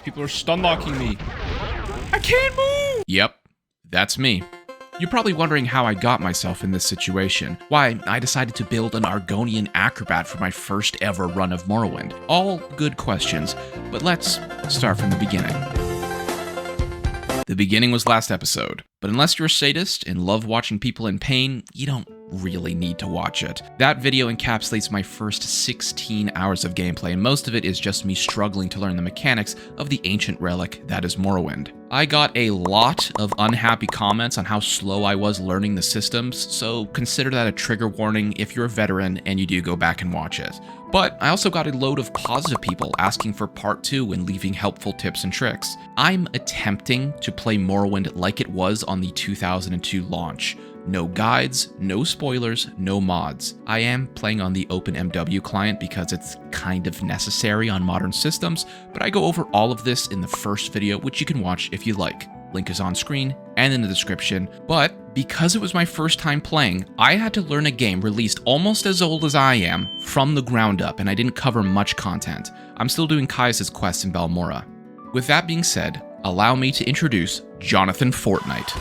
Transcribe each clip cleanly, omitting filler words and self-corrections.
People are stun locking me. I can't move! Yep, that's me. You're probably wondering how I got myself in this situation. Why, I decided to build an Argonian acrobat for my first ever run of Morrowind. All good questions, but let's start from the beginning. The beginning was last episode, but unless you're a sadist and love watching people in pain, you don't really need to watch it. That video encapsulates my first 16 hours of gameplay, and most of it is just me struggling to learn the mechanics of the ancient relic that is Morrowind. I got a lot of unhappy comments on how slow I was learning the systems, so consider that a trigger warning if you're a veteran and you do go back and watch it. But I also got a load of positive people asking for part 2 and leaving helpful tips and tricks. I'm attempting to play Morrowind like it was on the 2002 launch. No guides, no spoilers, no mods. I am playing on the OpenMW client because it's kind of necessary on modern systems, but I go over all of this in the first video, which you can watch if you like. Link is on screen and in the description, but because it was my first time playing, I had to learn a game released almost as old as I am from the ground up, and I didn't cover much content. I'm still doing Caius' quest in Balmora. With that being said, allow me to introduce Jonathan Fortnite.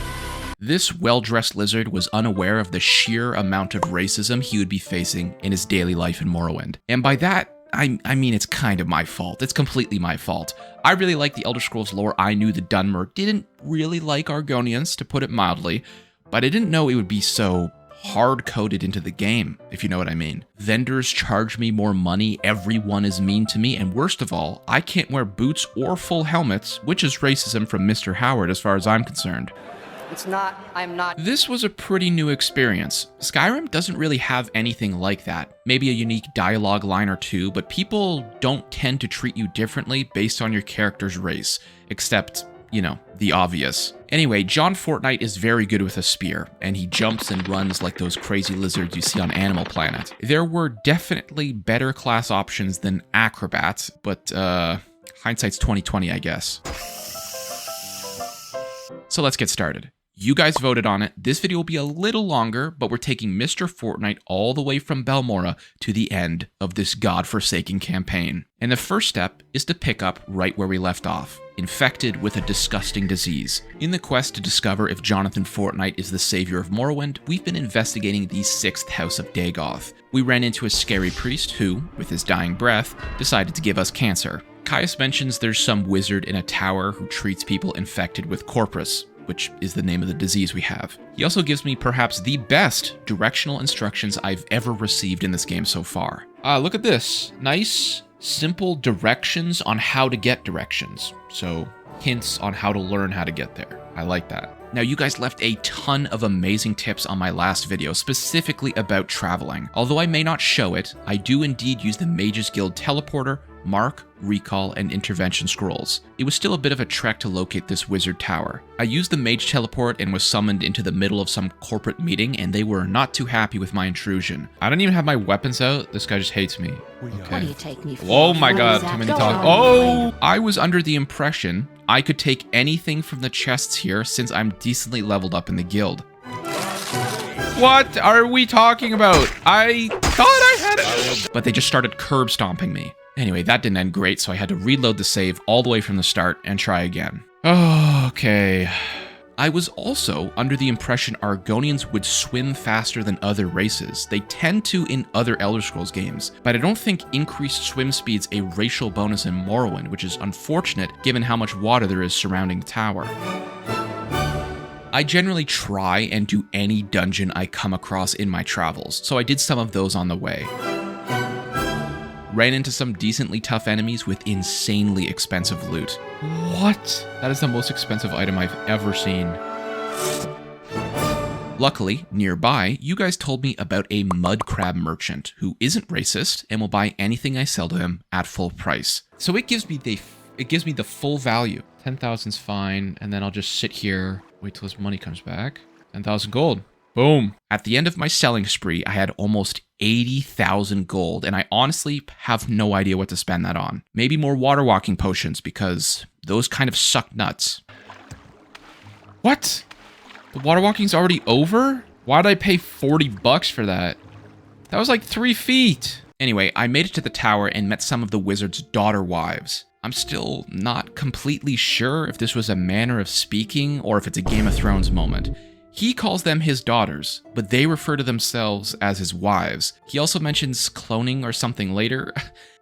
This well-dressed lizard was unaware of the sheer amount of racism he would be facing in his daily life in Morrowind. And by that, I mean it's kind of my fault. It's completely my fault. I really like the Elder Scrolls lore. I knew the Dunmer didn't really like Argonians, to put it mildly, but I didn't know it would be so hard-coded into the game, if you know what I mean. Vendors charge me more money, everyone is mean to me, and worst of all, I can't wear boots or full helmets, which is racism from Mr. Howard as far as I'm concerned. I'm not. This was a pretty new experience. Skyrim doesn't really have anything like that. Maybe a unique dialogue line or two, but people don't tend to treat you differently based on your character's race, except, you know, the obvious. Anyway, John Fortnite is very good with a spear, and he jumps and runs like those crazy lizards you see on Animal Planet. There were definitely better class options than acrobats, but hindsight's 20/20, I guess. So let's get started. You guys voted on it. This video will be a little longer, but we're taking Mr. Fortnite all the way from Balmora to the end of this godforsaken campaign. And the first step is to pick up right where we left off, infected with a disgusting disease. In the quest to discover if Jonathan Fortnite is the savior of Morrowind, we've been investigating the 6th house of Dagoth. We ran into a scary priest who, with his dying breath, decided to give us cancer. Caius mentions there's some wizard in a tower who treats people infected with Corpus, which is the name of the disease we have. He also gives me perhaps the best directional instructions I've ever received in this game so far. Look at this. Nice, simple directions on how to get directions. So, hints on how to learn how to get there. I like that. Now, you guys left a ton of amazing tips on my last video, specifically about traveling. Although I may not show it, I do indeed use the Mages Guild teleporter, mark, recall, and intervention scrolls. It was still a bit of a trek to locate this wizard tower. I used the mage teleport and was summoned into the middle of some corporate meeting, and they were not too happy with my intrusion. I don't even have my weapons out. This guy just hates me. Okay. What do you take me for? Oh my god, too many talk. Oh! I was under the impression I could take anything from the chests here since I'm decently leveled up in the guild. What are we talking about? I thought I had it! But they just started curb stomping me. Anyway, that didn't end great, so I had to reload the save all the way from the start and try again. Okay. I was also under the impression Argonians would swim faster than other races. They tend to in other Elder Scrolls games, but I don't think increased swim speed's a racial bonus in Morrowind, which is unfortunate given how much water there is surrounding the tower. I generally try and do any dungeon I come across in my travels, so I did some of those on the way. Ran into some decently tough enemies with insanely expensive loot. What? That is the most expensive item I've ever seen. Luckily, nearby, you guys told me about a mud crab merchant who isn't racist and will buy anything I sell to him at full price. So it gives me the full value. 10,000's fine, and then I'll just sit here, wait till his money comes back. 10,000 gold. Boom. At the end of my selling spree, I had almost 80,000 gold, and I honestly have no idea what to spend that on. Maybe more water walking potions, because those kind of suck nuts. What? The water walking's already over? Why did I pay 40 bucks for that? That was like 3 feet. Anyway, I made it to the tower and met some of the wizard's daughter wives. I'm still not completely sure if this was a manner of speaking or if it's a Game of Thrones moment. He calls them his daughters, but they refer to themselves as his wives. He also mentions cloning or something later.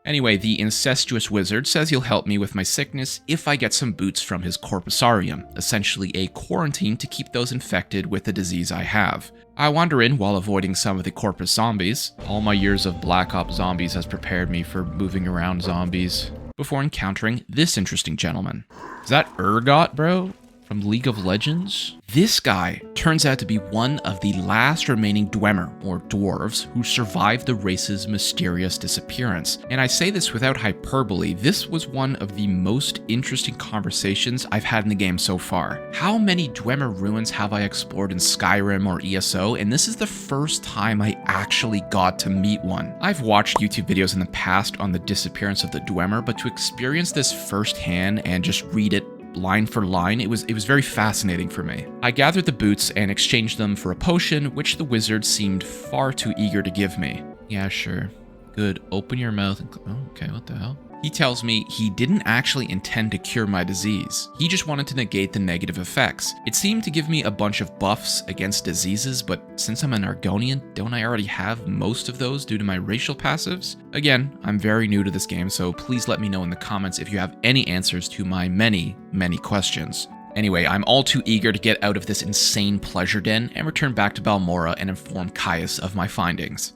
Anyway, the incestuous wizard says he'll help me with my sickness if I get some boots from his corpusarium, essentially a quarantine to keep those infected with the disease I have. I wander in while avoiding some of the corpus zombies. All my years of Black Ops zombies has prepared me for moving around zombies, before encountering this interesting gentleman. Is that Urgot, bro? From League of Legends? This guy turns out to be one of the last remaining Dwemer, or dwarves, who survived the race's mysterious disappearance. And I say this without hyperbole, this was one of the most interesting conversations I've had in the game so far. How many Dwemer ruins have I explored in Skyrim or ESO, and this is the first time I actually got to meet one. I've watched YouTube videos in the past on the disappearance of the Dwemer, but to experience this firsthand and just read it line for line, it was very fascinating for me. I gathered the boots and exchanged them for a potion, which the wizard seemed far too eager to give me. Yeah, sure. Good. Open your mouth and... Oh, okay, what the hell? He tells me he didn't actually intend to cure my disease. He just wanted to negate the negative effects. It seemed to give me a bunch of buffs against diseases, but since I'm an Argonian, don't I already have most of those due to my racial passives? Again, I'm very new to this game, so please let me know in the comments if you have any answers to my many, many questions. Anyway, I'm all too eager to get out of this insane pleasure den and return back to Balmora and inform Caius of my findings.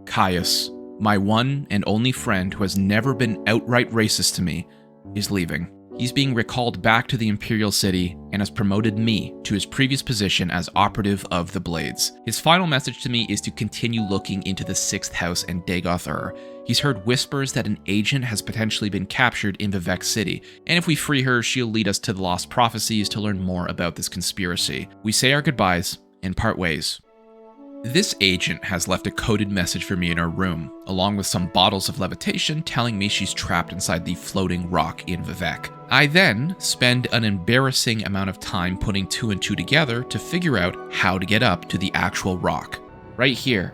Caius, my one and only friend who has never been outright racist to me, is leaving. He's being recalled back to the Imperial City and has promoted me to his previous position as operative of the Blades. His final message to me is to continue looking into the 6th House and Dagoth Ur. He's heard whispers that an agent has potentially been captured in Vivec City, and if we free her, she'll lead us to the Lost Prophecies to learn more about this conspiracy. We say our goodbyes and part ways. This agent has left a coded message for me in her room, along with some bottles of levitation telling me she's trapped inside the floating rock in Vivec. I then spend an embarrassing amount of time putting 2 and 2 together to figure out how to get up to the actual rock. Right here,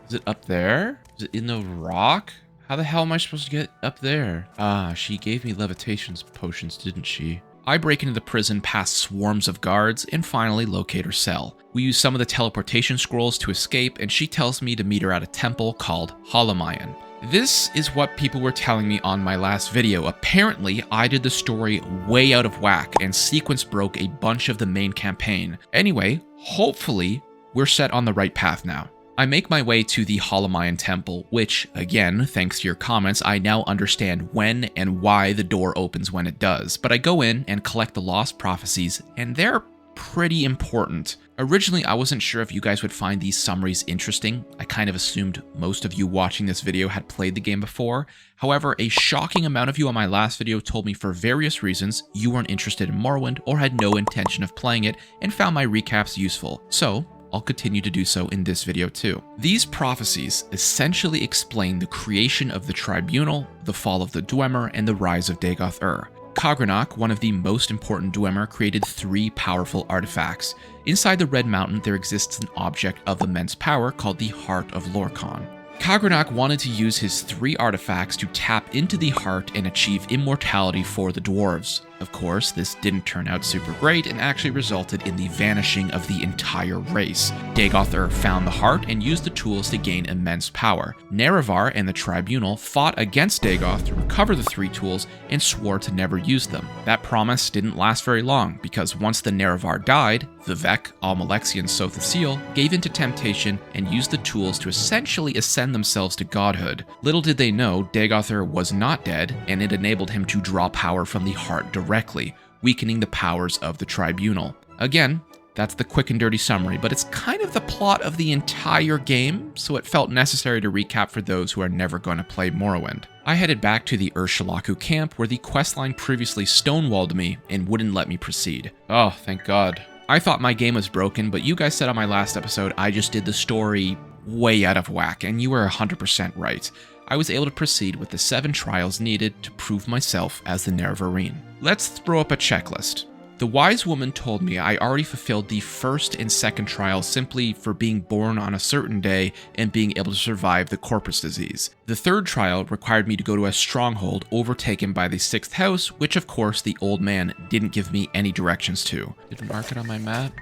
is it up there? Is it in the rock? How the hell am I supposed to get up there? Ah, she gave me levitation potions, didn't she? I break into the prison past swarms of guards and finally locate her cell. We use some of the teleportation scrolls to escape, and she tells me to meet her at a temple called Holomayan. This is what people were telling me on my last video. Apparently, I did the story way out of whack and sequence broke a bunch of the main campaign. Anyway, hopefully, we're set on the right path now. I make my way to the Holomayan temple, which, again, thanks to your comments, I now understand when and why the door opens when it does. But I go in and collect the Lost Prophecies, and they're pretty important. Originally, I wasn't sure if you guys would find these summaries interesting. I kind of assumed most of you watching this video had played the game before. However, a shocking amount of you on my last video told me for various reasons you weren't interested in Morrowind or had no intention of playing it and found my recaps useful. So, I'll continue to do so in this video too. These prophecies essentially explain the creation of the Tribunal, the fall of the Dwemer, and the rise of Dagoth Ur. Khagranach, one of the most important Dwemer, created 3 powerful artifacts. Inside the Red Mountain, there exists an object of immense power called the Heart of Lorkhan. Khagranach wanted to use his 3 artifacts to tap into the heart and achieve immortality for the dwarves. Of course, this didn't turn out super great and actually resulted in the vanishing of the entire race. Dagoth Ur found the heart and used the tools to gain immense power. Nerevar and the Tribunal fought against Dagoth to recover the 3 tools and swore to never use them. That promise didn't last very long, because once the Nerevar died, Vivec, Almalexia, and Sothasil gave in to temptation and used the tools to essentially ascend themselves to godhood. Little did they know, Dagoth Ur was not dead, and it enabled him to draw power from the heart directly, weakening the powers of the Tribunal. Again, that's the quick and dirty summary, but it's kind of the plot of the entire game, so it felt necessary to recap for those who are never going to play Morrowind. I headed back to the Urshalaku camp where the questline previously stonewalled me and wouldn't let me proceed. Oh, thank God. I thought my game was broken, but you guys said on my last episode I just did the story way out of whack, and you were 100% right. I was able to proceed with the 7 trials needed to prove myself as the Nerevarine. Let's throw up a checklist. The wise woman told me I already fulfilled the first and second trial simply for being born on a certain day and being able to survive the corpus disease. The third trial required me to go to a stronghold overtaken by the 6th house, which of course the old man didn't give me any directions to. Didn't mark it on my map?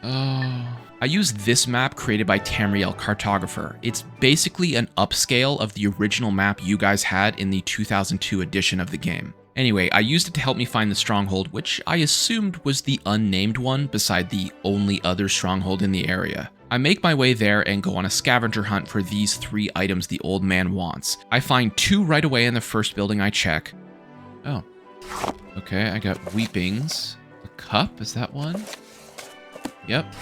Oh. I used this map created by Tamriel Cartographer. It's basically an upscale of the original map you guys had in the 2002 edition of the game. Anyway, I used it to help me find the stronghold, which I assumed was the unnamed one beside the only other stronghold in the area. I make my way there and go on a scavenger hunt for these 3 items the old man wants. I find 2 right away in the first building I check. Oh. Okay, I got Weepings. A cup, is that one? Yep.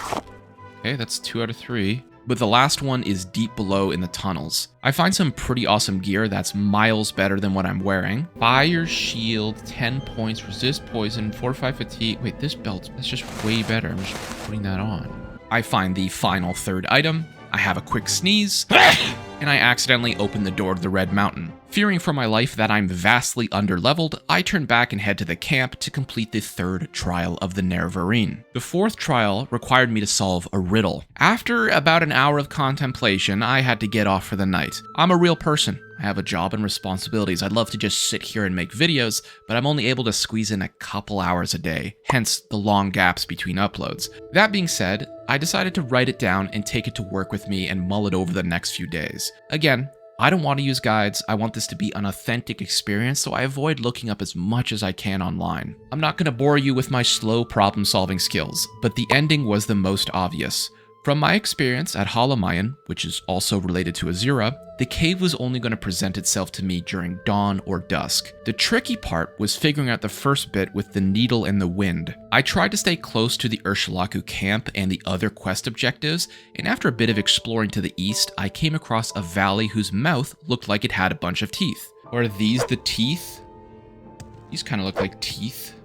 Okay, that's 2 out of 3. But the last one is deep below in the tunnels. I find some pretty awesome gear that's miles better than what I'm wearing. Fire shield, 10 points, resist poison, fortify fatigue. Wait, this belt, that's just way better. I'm just putting that on. I find the final 3rd item. I have a quick sneeze, and I accidentally open the door to the Red Mountain. Fearing for my life that I'm vastly underleveled, I turn back and head to the camp to complete the 3rd trial of the Nerevarine. The 4th trial required me to solve a riddle. After about an hour of contemplation, I had to get off for the night. I'm a real person. I have a job and responsibilities. I'd love to just sit here and make videos, but I'm only able to squeeze in a couple hours a day, hence the long gaps between uploads. That being said, I decided to write it down and take it to work with me and mull it over the next few days. Again, I don't want to use guides. I want this to be an authentic experience, so I avoid looking up as much as I can online. I'm not going to bore you with my slow problem-solving skills, but the ending was the most obvious. From my experience at Holomayan, which is also related to Azura, the cave was only going to present itself to me during dawn or dusk. The tricky part was figuring out the first bit with the needle and the wind. I tried to stay close to the Ursulaku camp and the other quest objectives, and after a bit of exploring to the east, I came across a valley whose mouth looked like it had a bunch of teeth. Or are these the teeth? These kind of look like teeth.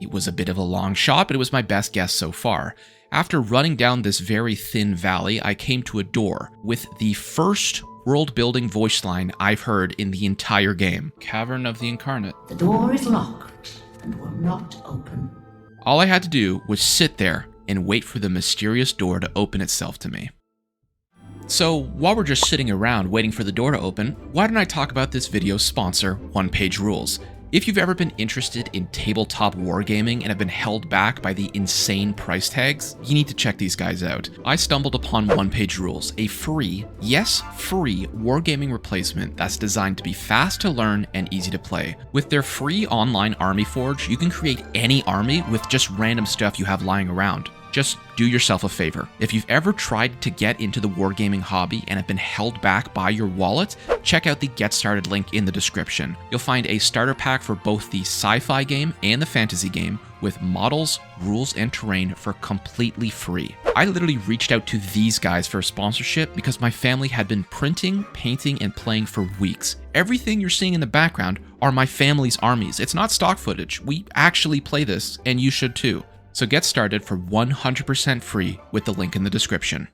It was a bit of a long shot, but it was my best guess so far. After running down this very thin valley, I came to a door with the first world-building voice line I've heard in the entire game. Cavern of the Incarnate. The door is locked and will not open. All I had to do was sit there and wait for the mysterious door to open itself to me. So, while we're just sitting around waiting for the door to open, why don't I talk about this video's sponsor, One Page Rules? If you've ever been interested in tabletop wargaming and have been held back by the insane price tags, you need to check these guys out. I stumbled upon One Page Rules, a free, yes, free wargaming replacement that's designed to be fast to learn and easy to play. With their free online army forge, you can create any army with just random stuff you have lying around. Just do yourself a favor. If you've ever tried to get into the wargaming hobby and have been held back by your wallet, check out the Get Started link in the description. You'll find a starter pack for both the sci-fi game and the fantasy game with models, rules, and terrain for completely free. I literally reached out to these guys for a sponsorship because my family had been printing, painting, and playing for weeks. Everything you're seeing in the background are my family's armies. It's not stock footage. We actually play this, and you should too. So get started for 100% free with the link in the description.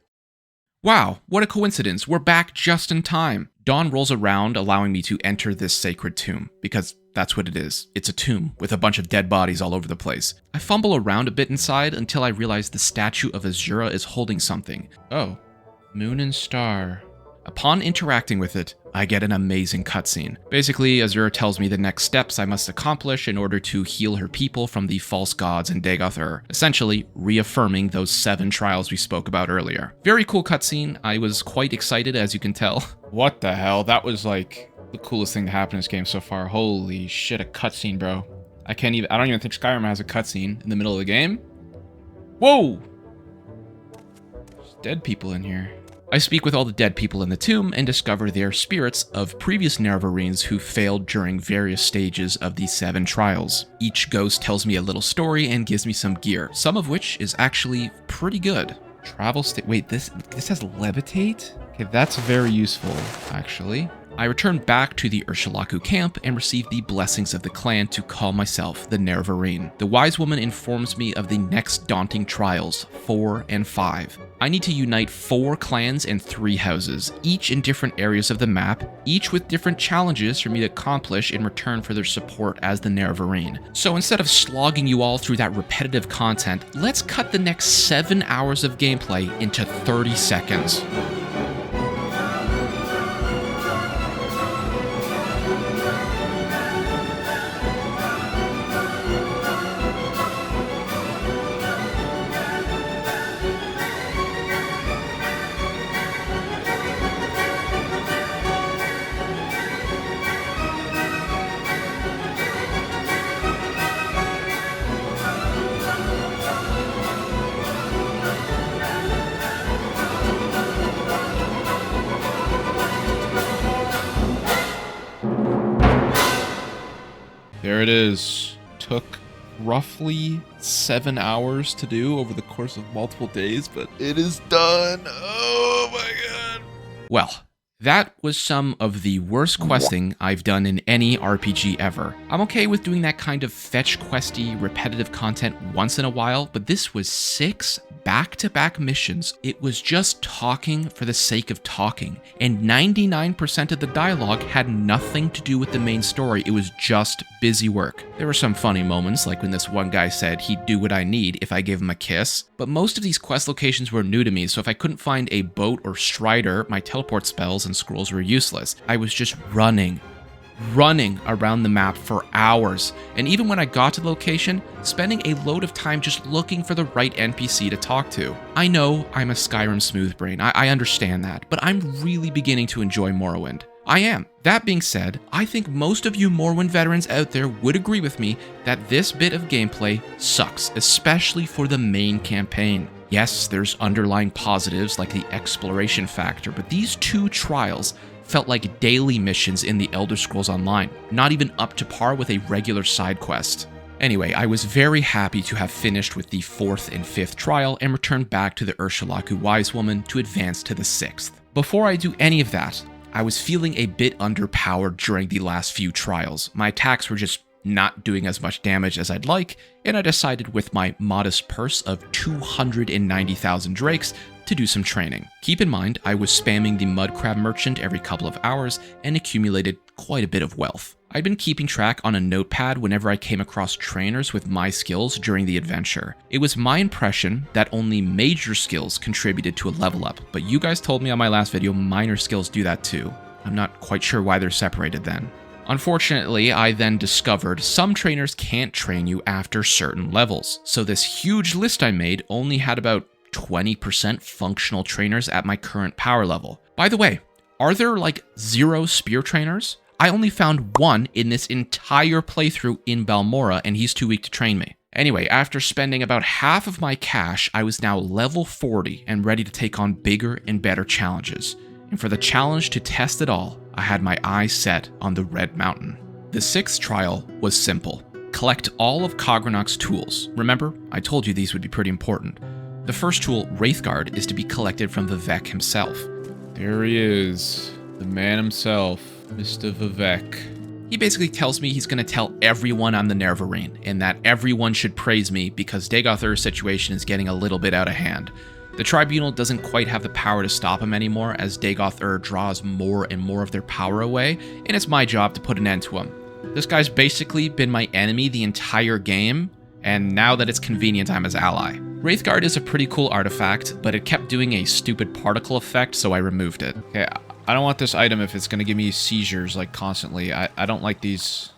Wow, what a coincidence. We're back just in time. Dawn rolls around, allowing me to enter this sacred tomb, because that's what it is. It's a tomb with a bunch of dead bodies all over the place. I fumble around a bit inside until I realize the statue of Azura is holding something. Oh, moon and star. Upon interacting with it, I get an amazing cutscene. Basically, Azura tells me the next steps I must accomplish in order to heal her people from the false gods in Dagoth, essentially reaffirming those 7 trials we spoke about earlier. Very cool cutscene. I was quite excited, as you can tell. What the hell? That was like the coolest thing to happen in this game so far. Holy shit, a cutscene, bro. I don't even think Skyrim has a cutscene in the middle of the game. Whoa! There's dead people in here. I speak with all the dead people in the tomb and discover they are spirits of previous Nerevarines who failed during various stages of the 7 trials. Each ghost tells me a little story and gives me some gear, some of which is actually pretty good. Travel state. Wait, this has levitate? Okay, that's very useful, actually. I returned back to the Ursulaku camp and received the blessings of the clan to call myself the Nerevarine. The wise woman informs me of the next daunting trials, 4 and 5. I need to unite 4 clans and 3 houses, each in different areas of the map, each with different challenges for me to accomplish in return for their support as the Nerevarine. So instead of slogging you all through that repetitive content, let's cut the next 7 hours of gameplay into 30 seconds. There it is. Took roughly 7 hours to do over the course of multiple days, but it is done. Oh my god. Well, that was some of the worst questing I've done in any RPG ever. I'm okay with doing that kind of fetch questy, repetitive content once in a while, but this was 6 back-to-back missions. It was just talking for the sake of talking, and 99% of the dialogue had nothing to do with the main story. It was just busy work. There were some funny moments, like when this one guy said he'd do what I need if I gave him a kiss, but most of these quest locations were new to me, so if I couldn't find a boat or strider, my teleport spells and scrolls were useless. I was just running around the map for hours, and even when I got to the location, spending a load of time just looking for the right NPC to talk to. I know I'm a Skyrim smooth brain, I understand that, but I'm really beginning to enjoy Morrowind. I am. That being said, I think most of you Morrowind veterans out there would agree with me that this bit of gameplay sucks, especially for the main campaign. Yes, there's underlying positives like the exploration factor, but these 2 trials felt like daily missions in the Elder Scrolls Online, not even up to par with a regular side quest. Anyway, I was very happy to have finished with the 4th and 5th trial and returned back to the Ursulaku Wise Woman to advance to the 6th. Before I do any of that, I was feeling a bit underpowered during the last few trials. My attacks were just not doing as much damage as I'd like, and I decided with my modest purse of 290,000 drakes to do some training. Keep in mind, I was spamming the mud crab merchant every couple of hours and accumulated quite a bit of wealth. I'd been keeping track on a notepad whenever I came across trainers with my skills during the adventure. It was my impression that only major skills contributed to a level up, but you guys told me on my last video minor skills do that too. I'm not quite sure why they're separated then. Unfortunately, I then discovered some trainers can't train you after certain levels, so this huge list I made only had about 20% functional trainers at my current power level. By the way, are there like 0 spear trainers? I only found 1 in this entire playthrough in Balmora, and he's too weak to train me. Anyway, after spending about half of my cash, I was now level 40 and ready to take on bigger and better challenges. And for the challenge to test it all, I had my eyes set on the Red Mountain. The 6th trial was simple. Collect all of Cogranok's tools. Remember, I told you these would be pretty important. The first tool, Wraithguard, is to be collected from Vivek himself. There he is, the man himself, Mr. Vivek. He basically tells me he's going to tell everyone I'm the Nerevarine, and that everyone should praise me because Dagoth Ur's situation is getting a little bit out of hand. The Tribunal doesn't quite have the power to stop him anymore as Dagoth Ur draws more and more of their power away, and it's my job to put an end to him. This guy's basically been my enemy the entire game, and now that it's convenient, I'm his ally. Wraithguard is a pretty cool artifact, but it kept doing a stupid particle effect, so I removed it. Okay, I don't want this item if it's going to give me seizures, like, constantly. I don't like these.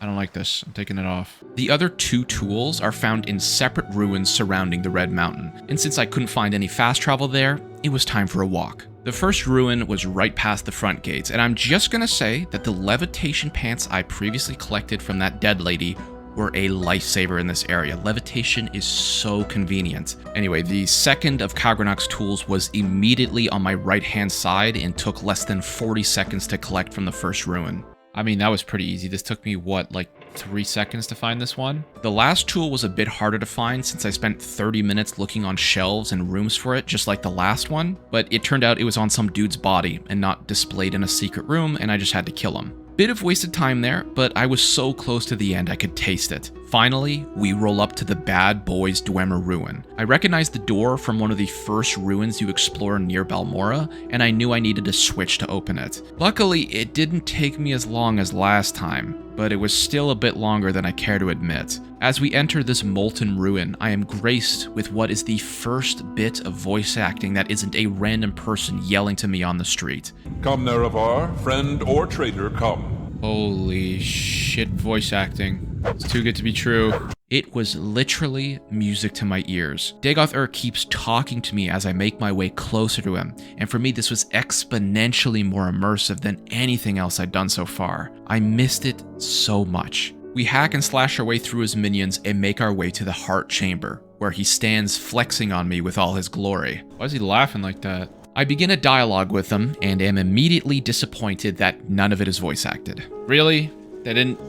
I don't like this. I'm taking it off. The other 2 tools are found in separate ruins surrounding the Red Mountain, and since I couldn't find any fast travel there, it was time for a walk. The first ruin was right past the front gates, and I'm just going to say that the levitation pants I previously collected from that dead lady were a lifesaver in this area. Levitation is so convenient. Anyway, the second of Cogranok's tools was immediately on my right-hand side and took less than 40 seconds to collect from the first ruin. I mean, that was pretty easy. This took me, what, like 3 seconds to find this one. The last tool was a bit harder to find since I spent 30 minutes looking on shelves and rooms for it, just like the last one, but it turned out it was on some dude's body and not displayed in a secret room, and I just had to kill him. Bit of wasted time there, but I was so close to the end I could taste it. Finally, we roll up to the Bad Boys Dwemer ruin. I recognized the door from one of the first ruins you explore near Balmora, and I knew I needed a switch to open it. Luckily, it didn't take me as long as last time, but it was still a bit longer than I care to admit. As we enter this molten ruin, I am graced with what is the first bit of voice acting that isn't a random person yelling to me on the street. Come, Nerevar, friend or traitor, come. Holy shit, voice acting. It's too good to be true. It was literally music to my ears. Dagoth keeps talking to me as I make my way closer to him, and for me this was exponentially more immersive than anything else I'd done so far. I missed it so much. We hack and slash our way through his minions and make our way to the Heart Chamber, where he stands flexing on me with all his glory. Why is he laughing like that? I begin a dialogue with him and am immediately disappointed that none of it is voice acted. Really? They didn't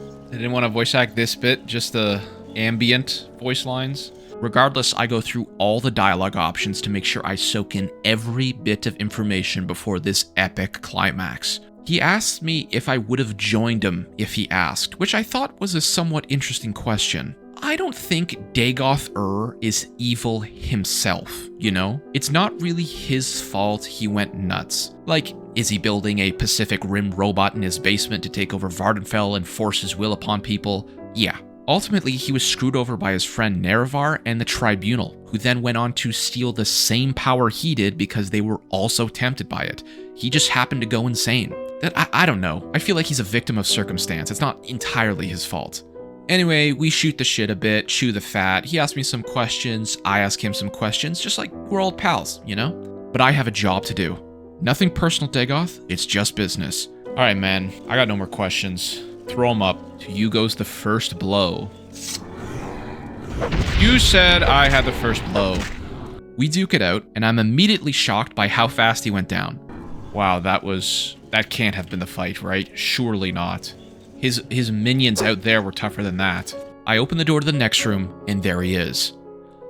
want to voice act this bit, just the ambient voice lines? Regardless, I go through all the dialogue options to make sure I soak in every bit of information before this epic climax. He asked me if I would have joined him if he asked, which I thought was a somewhat interesting question. I don't think Dagoth is evil himself, you know? It's not really his fault he went nuts. Like, is he building a Pacific Rim robot in his basement to take over Vardenfell and force his will upon people? Yeah. Ultimately, he was screwed over by his friend Nerevar and the Tribunal, who then went on to steal the same power he did because they were also tempted by it. He just happened to go insane. I don't know. I feel like he's a victim of circumstance. It's not entirely his fault. Anyway, we shoot the shit a bit, chew the fat. He asks me some questions, I ask him some questions, just like we're old pals, you know? But I have a job to do. Nothing personal, Dagoth. It's just business. All right, man. I got no more questions. Throw him up. To you goes the first blow. You said I had the first blow. We duke it out, and I'm immediately shocked by how fast he went down. Wow, that can't have been the fight, right? Surely not. His minions out there were tougher than that. I open the door to the next room, and there he is.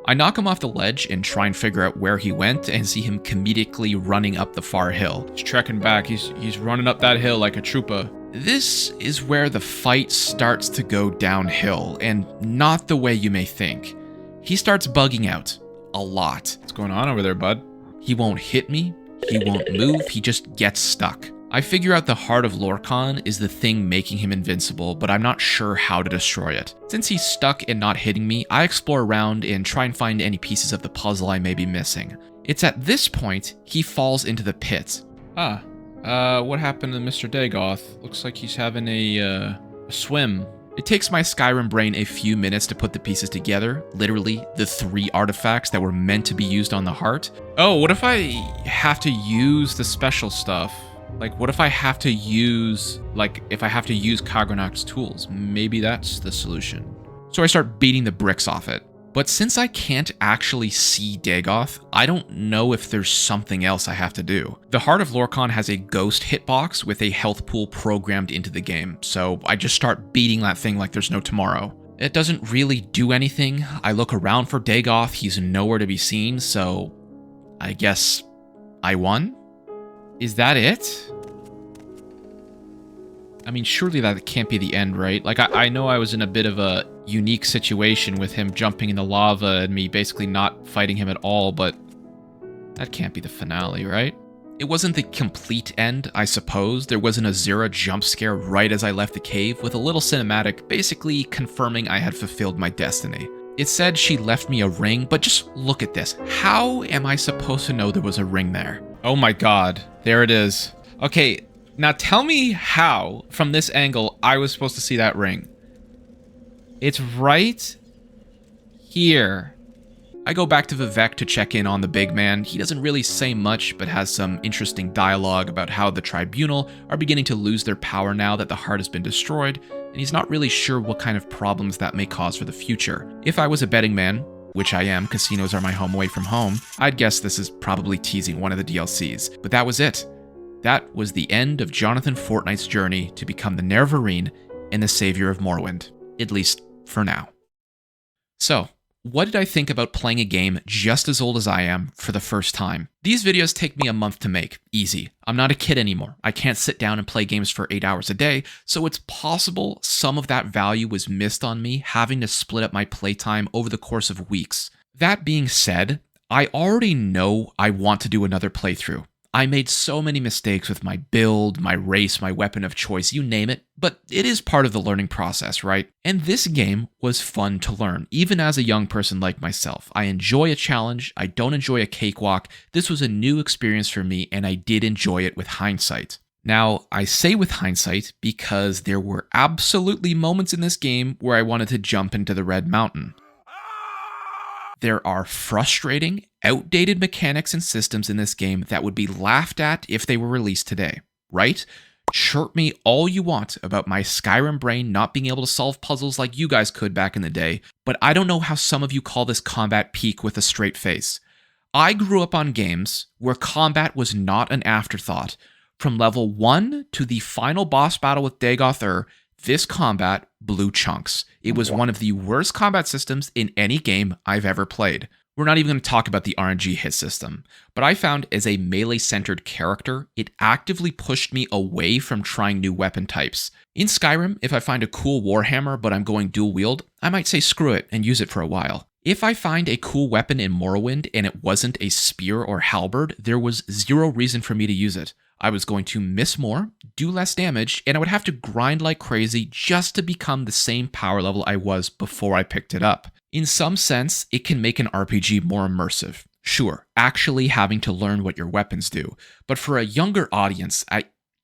I knock him off the ledge and try and figure out where he went and see him comedically running up the far hill. He's trekking back, he's running up that hill like a trooper. This is where the fight starts to go downhill, and not the way you may think. He starts bugging out. A lot. What's going on over there, bud? He won't hit me, he won't move, he just gets stuck. I figure out the Heart of Lorkhan is the thing making him invincible, but I'm not sure how to destroy it. Since he's stuck and not hitting me, I explore around and try and find any pieces of the puzzle I may be missing. It's at this point he falls into the pit. What happened to Mr. Dagoth? Looks like he's having a swim. It takes my Skyrim brain a few minutes to put the pieces together, literally the 3 artifacts that were meant to be used on the heart. Oh, what if I have to use the special stuff? Like, what if I have to use, Kagranak's tools? Maybe that's the solution. So I start beating the bricks off it. But since I can't actually see Dagoth, I don't know if there's something else I have to do. The Heart of Lorkhan has a ghost hitbox with a health pool programmed into the game, so I just start beating that thing like there's no tomorrow. It doesn't really do anything. I look around for Dagoth, he's nowhere to be seen, so I guess I won? Is that it? I mean, surely that can't be the end, right? Like, I know I was in a bit of a unique situation with him jumping in the lava and me basically not fighting him at all, but that can't be the finale, right? It wasn't the complete end, I suppose. There was an Azura jump scare right as I left the cave with a little cinematic basically confirming I had fulfilled my destiny. It said she left me a ring, but just look at this. How am I supposed to know there was a ring there? Oh my god, there it is. Okay, now tell me how, from this angle, I was supposed to see that ring. It's right here. I go back to Vivek to check in on the big man. He doesn't really say much, but has some interesting dialogue about how the Tribunal are beginning to lose their power now that the heart has been destroyed, and he's not really sure what kind of problems that may cause for the future. If I was a betting man, which I am, casinos are my home away from home, I'd guess this is probably teasing one of the DLCs. But that was it. That was the end of Jonathan Fortnight's journey to become the Nerevarine and the savior of Morrowind. at least for now. So, what did I think about playing a game just as old as I am for the first time? These videos take me a month to make, easy. I'm not a kid anymore. I can't sit down and play games for 8 hours a day, so it's possible some of that value was missed on me having to split up my playtime over the course of weeks. That being said, I already know I want to do another playthrough. I made so many mistakes with my build, my race, my weapon of choice, you name it, but it is part of the learning process, right? And this game was fun to learn, even as a young person like myself. I enjoy a challenge, I don't enjoy a cakewalk. This was a new experience for me, and I did enjoy it with hindsight. Now, I say with hindsight because there were absolutely moments in this game where I wanted to jump into the Red Mountain. There are frustrating, outdated mechanics and systems in this game that would be laughed at if they were released today, right? Chirp me all you want about my Skyrim brain not being able to solve puzzles like you guys could back in the day, but I don't know how some of you call this combat peak with a straight face. I grew up on games where combat was not an afterthought. From level 1 to the final boss battle with Dagoth, this combat blew chunks. It was one of the worst combat systems in any game I've ever played. We're not even going to talk about the RNG hit system, but I found as a melee-centered character, it actively pushed me away from trying new weapon types. In Skyrim, if I find a cool warhammer but I'm going dual wield, I might say screw it and use it for a while. If I find a cool weapon in Morrowind and it wasn't a spear or halberd, there was zero reason for me to use it. I was going to miss more, do less damage, and I would have to grind like crazy just to become the same power level I was before I picked it up. In some sense, it can make an RPG more immersive. Sure, actually having to learn what your weapons do, but for a younger audience,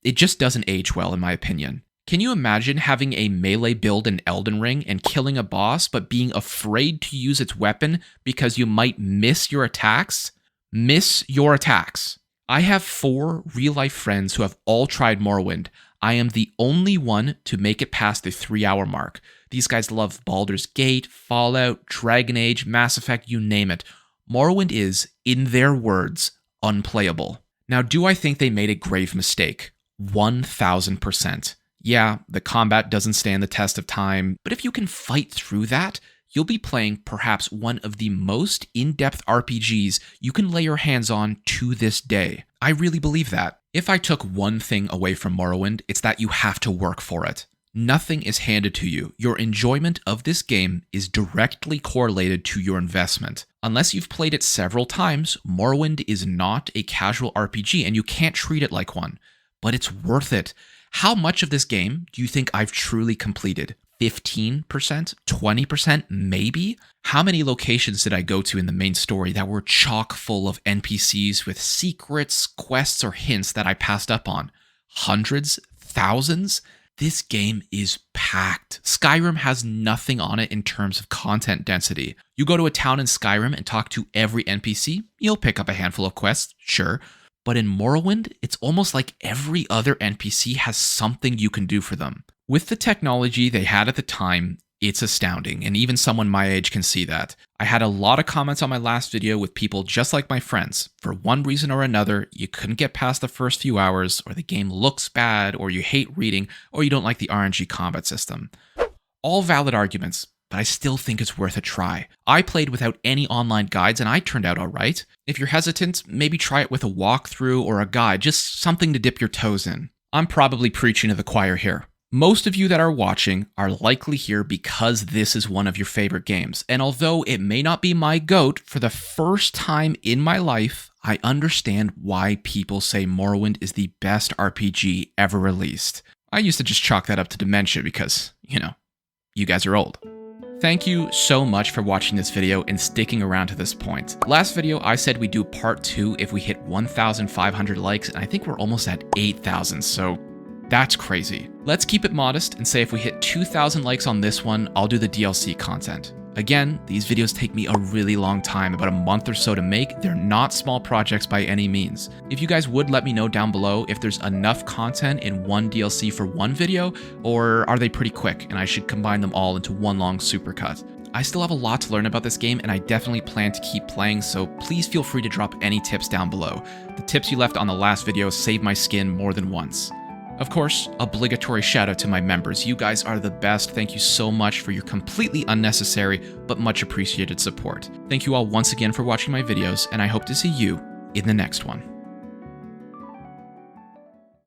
it just doesn't age well in my opinion. Can you imagine having a melee build in Elden Ring and killing a boss but being afraid to use its weapon because you might miss your attacks? Miss your attacks. I have 4 real-life friends who have all tried Morrowind. I am the only one to make it past the 3-hour mark. These guys love Baldur's Gate, Fallout, Dragon Age, Mass Effect, you name it. Morrowind is, in their words, unplayable. Now, do I think they made a grave mistake? 1000%. Yeah, the combat doesn't stand the test of time, but if you can fight through that, you'll be playing perhaps one of the most in-depth RPGs you can lay your hands on to this day. I really believe that. If I took one thing away from Morrowind, it's that you have to work for it. Nothing is handed to you. Your enjoyment of this game is directly correlated to your investment. Unless you've played it several times, Morrowind is not a casual RPG and you can't treat it like one. But it's worth it. How much of this game do you think I've truly completed? 15%? 20%? Maybe? How many locations did I go to in the main story that were chock full of NPCs with secrets, quests, or hints that I passed up on? Hundreds? Thousands? This game is packed. Skyrim has nothing on it in terms of content density. You go to a town in Skyrim and talk to every NPC, you'll pick up a handful of quests, sure. But in Morrowind, it's almost like every other NPC has something you can do for them. With the technology they had at the time, it's astounding, and even someone my age can see that. I had a lot of comments on my last video with people just like my friends. For one reason or another, you couldn't get past the first few hours, or the game looks bad, or you hate reading, or you don't like the RNG combat system. All valid arguments, but I still think it's worth a try. I played without any online guides and I turned out alright. If you're hesitant, maybe try it with a walkthrough or a guide, just something to dip your toes in. I'm probably preaching to the choir here. Most of you that are watching are likely here because this is one of your favorite games, and although it may not be my GOAT, for the first time in my life, I understand why people say Morrowind is the best RPG ever released. I used to just chalk that up to dementia because, you guys are old. Thank you so much for watching this video and sticking around to this point. Last video, I said we'd do part 2 if we hit 1,500 likes, and I think we're almost at 8,000, so that's crazy. Let's keep it modest and say if we hit 2,000 likes on this one, I'll do the DLC content. Again, these videos take me a really long time, about a month or so to make. They're not small projects by any means. If you guys would let me know down below if there's enough content in one DLC for one video, or are they pretty quick and I should combine them all into one long supercut. I still have a lot to learn about this game and I definitely plan to keep playing, so please feel free to drop any tips down below. The tips you left on the last video saved my skin more than once. Of course, obligatory shout out to my members. You guys are the best. Thank you so much for your completely unnecessary but much appreciated support. Thank you all once again for watching my videos, and I hope to see you in the next one.